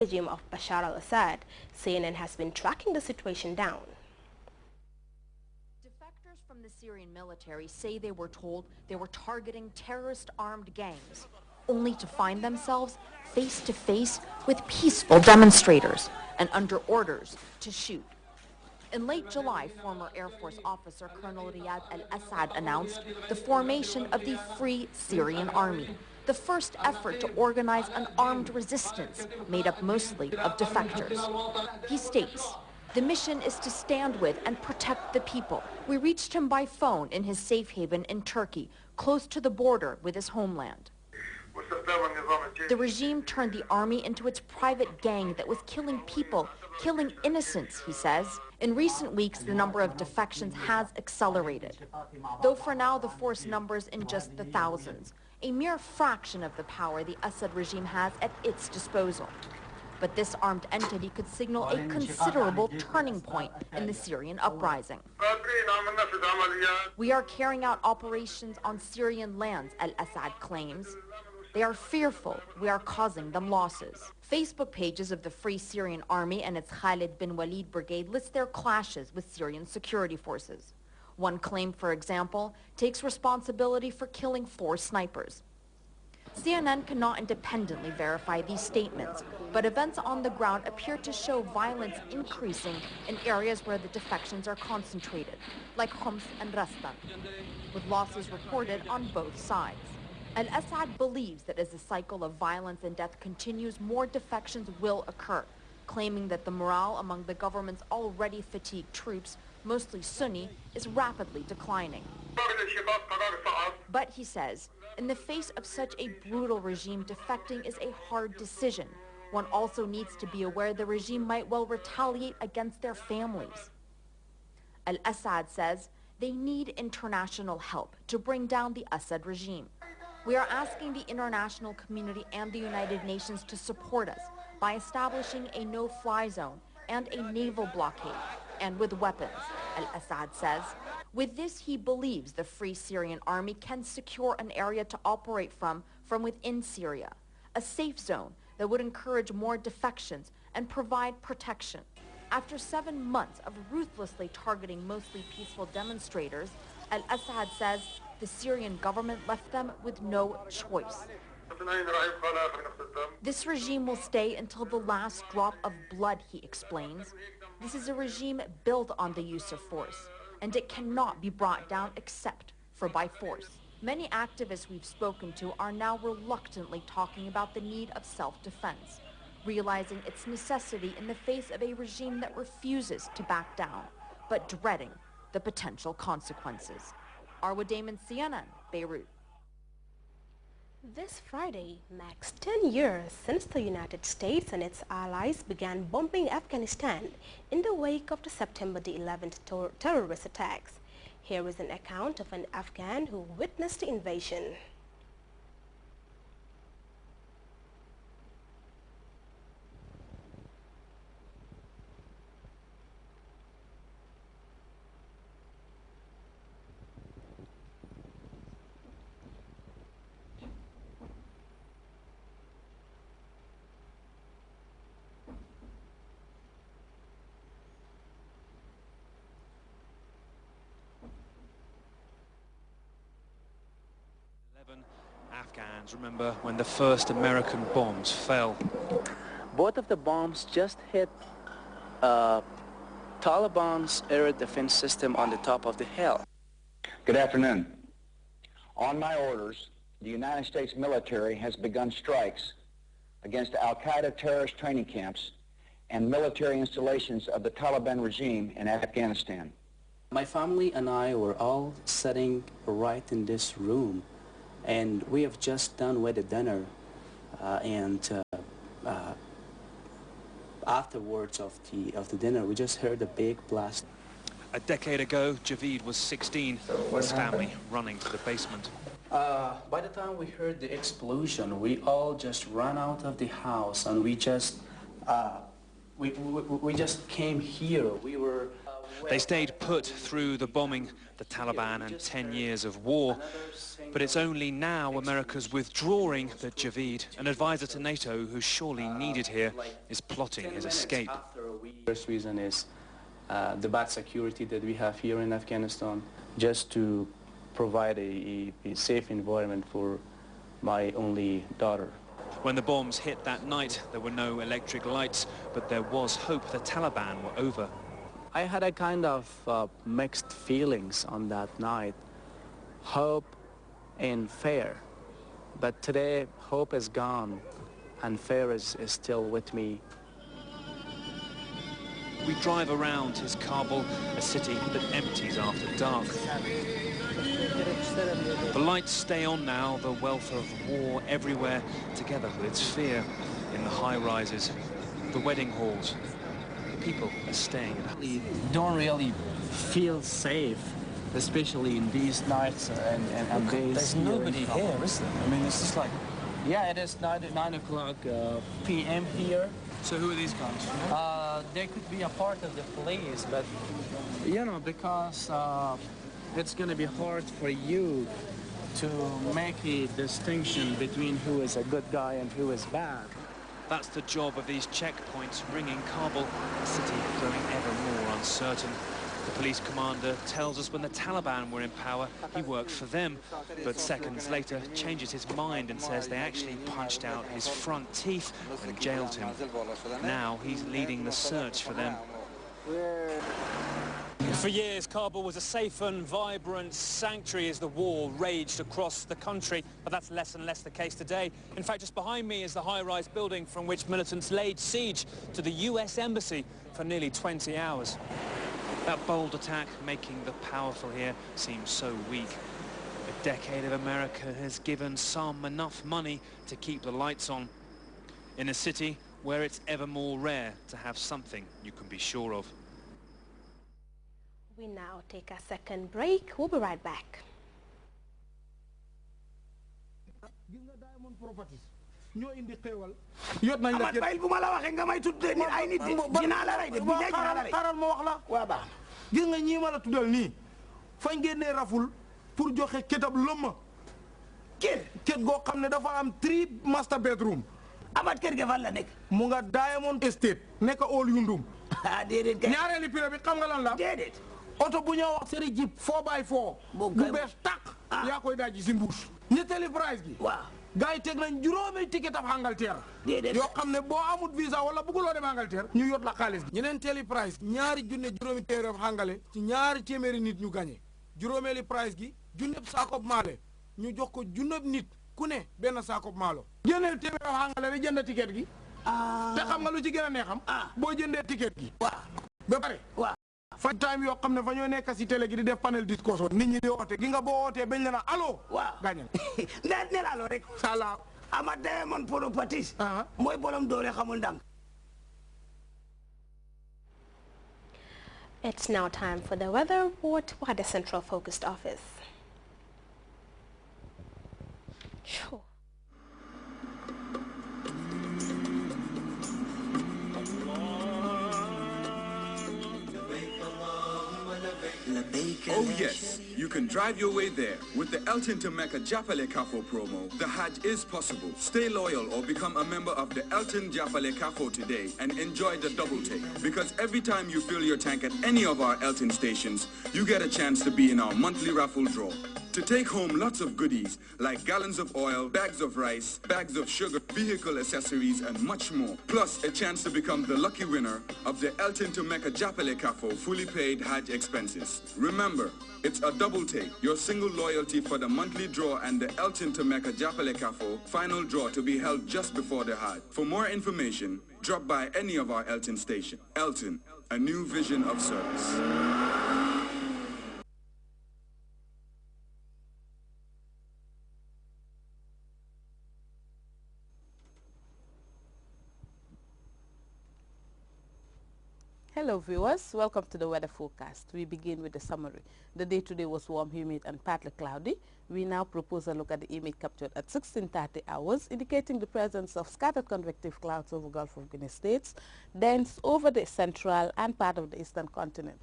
regime of Bashar al-Assad. CNN has been tracking the situation down. Defectors from the Syrian military say they were told they were targeting terrorist armed gangs, only to find themselves face to face with peaceful demonstrators and under orders to shoot. In late July, former Air Force officer Colonel Riyad al-Assad announced the formation of the Free Syrian Army, the first effort to organize an armed resistance made up mostly of defectors. He states, "The mission is to stand with and protect the people." We reached him by phone in his safe haven in Turkey, close to the border with his homeland. The regime turned the army into its private gang that was killing people, killing innocents, he says. In recent weeks, the number of defections has accelerated, though for now the force numbers in just the thousands, a mere fraction of the power the Assad regime has at its disposal. But this armed entity could signal a considerable turning point in the Syrian uprising. "We are carrying out operations on Syrian lands," al-Assad claims. "They are fearful we are causing them losses." Facebook pages of the Free Syrian Army and its Khalid bin Walid brigade list their clashes with Syrian security forces. One claim, for example, takes responsibility for killing 4 snipers. CNN cannot independently verify these statements, but events on the ground appear to show violence increasing in areas where the defections are concentrated, like Homs and Rastan, with losses reported on both sides. Al-Assad believes that as the cycle of violence and death continues, more defections will occur, claiming that the morale among the government's already fatigued troops, mostly Sunni, is rapidly declining. But he says, in the face of such a brutal regime, defecting is a hard decision. One also needs to be aware the regime might well retaliate against their families. Al-Assad says they need international help to bring down the Assad regime. "We are asking the international community and the United Nations to support us by establishing a no-fly zone and a naval blockade, and with weapons," al-Assad says. With this, he believes the Free Syrian Army can secure an area to operate from within Syria, a safe zone that would encourage more defections and provide protection. After 7 months of ruthlessly targeting mostly peaceful demonstrators, al-Assad says the Syrian government left them with no choice. "This regime will stay until the last drop of blood," he explains. "This is a regime built on the use of force, and it cannot be brought down except for by force." Many activists we've spoken to are now reluctantly talking about the need of self-defense, realizing its necessity in the face of a regime that refuses to back down, but dreading the potential consequences. Arwa Damon, CNN, Beirut. This Friday marks 10 years since the United States and its allies began bombing Afghanistan in the wake of the September the 11th terrorist attacks. Here is an account of an Afghan who witnessed the invasion. Afghans remember when the first American bombs fell. Both of the bombs just hit Taliban's air defense system on the top of the hill. Good afternoon. On my orders, the United States military has begun strikes against Al-Qaeda terrorist training camps and military installations of the Taliban regime in Afghanistan. My family and I were all sitting right in this room, and we have just done with the dinner, afterwards of the dinner, we just heard a big blast. A decade ago, Javid was 16, his family running to the basement. By the time we heard the explosion, we all just ran out of the house, and we just came here. We were They stayed put through the bombing, the Taliban, and 10 years of war. But it's only now America's withdrawing that Javeed, an advisor to NATO who's surely needed here, is plotting his escape. The first reason is the bad security that we have here in Afghanistan, just to provide a safe environment for my only daughter. When the bombs hit that night, there were no electric lights, but there was hope the Taliban were over. I had a kind of mixed feelings on that night, hope and fear. But today, hope is gone and fear is still with me. We drive around his Kabul, a city that empties after dark. The lights stay on now, the wealth of war everywhere, together with its fear in the high-rises, the wedding halls. The people are staying at home. You don't really feel safe, especially in these nights and days. There's nobody here, is there? I mean, it's just like... Yeah, it is 9 o'clock p.m. here. So who are these guys? They could be a part of the police, but, you know, because it's going to be hard for you to make a distinction between who is a good guy and who is bad. That's the job of these checkpoints, ringing Kabul, a city growing ever more uncertain. The police commander tells us when the Taliban were in power, he worked for them, but seconds later changes his mind and says they actually punched out his front teeth and jailed him. Now he's leading the search for them. For years, Kabul was a safe and vibrant sanctuary as the war raged across the country, but that's less and less the case today. In fact, just behind me is the high-rise building from which militants laid siege to the US Embassy for nearly 20 hours. That bold attack making the powerful here seem so weak. A decade of America has given some enough money to keep the lights on. In a city where it's ever more rare to have something you can be sure of. We now take a second break. We'll be right back. yot nañ la bayil bu ma la waxee nga may tuddee nit ay nit dinaa la rey de bu dee dinaa la rey xaaral ma wax la waa baax gis nga ñii ma la tuddal nii fañ génnee raful pour joxe kétab lëmma kër goo xam ne dafa am 3 master bedroom amat kër ga fan la nekk mu nga Diamond Estate nekk Old Yundum déedéet ñaareeli pire bi xam nga lan la déedéet oto bu ñoo wax seri jeep 4x4 bu bees tàq yaa koy daaji si mbuus ñetteeli price gi waaw gars yi teg nañ juróomi ticket ab Angleterre yoo xam ne boo amut visa wala bëgguloo dem Angleterre ñu yot la xaalis gi ñeneen teeli price ñaari junne juróomi téeméer ab Angale ci ñaari téeméeri nit ñu gagné juróomeeli price gi junneb saakob maale ñu jox ko junneb nit ku ne benn saakob maalo génneel téeméer ab Angale rek jënd ticket gi te xam nga lu ci gën a neexam boo jëndee ticket gi ba pare fa time yoo xam ne fa ñoo nekk si télé gi di def panel discussion nit ñi di woote gi nga boo wootee bañ la na allo gaañal ne la allo rek sala ama Diamond Properties mooy bolom doole xamul ndam. It's now time for the weather report by the Central Focused Office. Sure. Oh yes, you can drive your way there. With the Elton to Mecca Japale Kafo promo, the Hajj is possible. Stay loyal or become a member of the Elton Japale Kafo today and enjoy the double take. Because every time you fill your tank at any of our Elton stations, you get a chance to be in our monthly raffle draw. To take home lots of goodies like gallons of oil, bags of rice, bags of sugar, vehicle accessories, and much more. Plus a chance to become the lucky winner of the Elton to Mecca Japale Kafo fully paid Hajj expenses. Remember, it's a double take. Your single loyalty for the monthly draw and the Elton to Mecca Japale Kafo final draw to be held just before the Hajj. For more information, drop by any of our Elton station. Elton, a new vision of service. Hello viewers, welcome to the weather forecast. We begin with the summary. The day today was warm, humid and partly cloudy. We now propose a look at the image captured at 16:30 hours, indicating the presence of scattered convective clouds over Gulf of Guinea states, dense over the central and part of the eastern continent.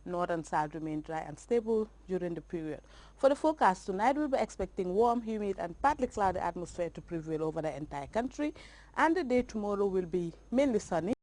North and south remain dry and stable during the period. For the forecast tonight, we'll be expecting warm, humid and partly cloudy atmosphere to prevail over the entire country, and the day tomorrow will be mainly sunny.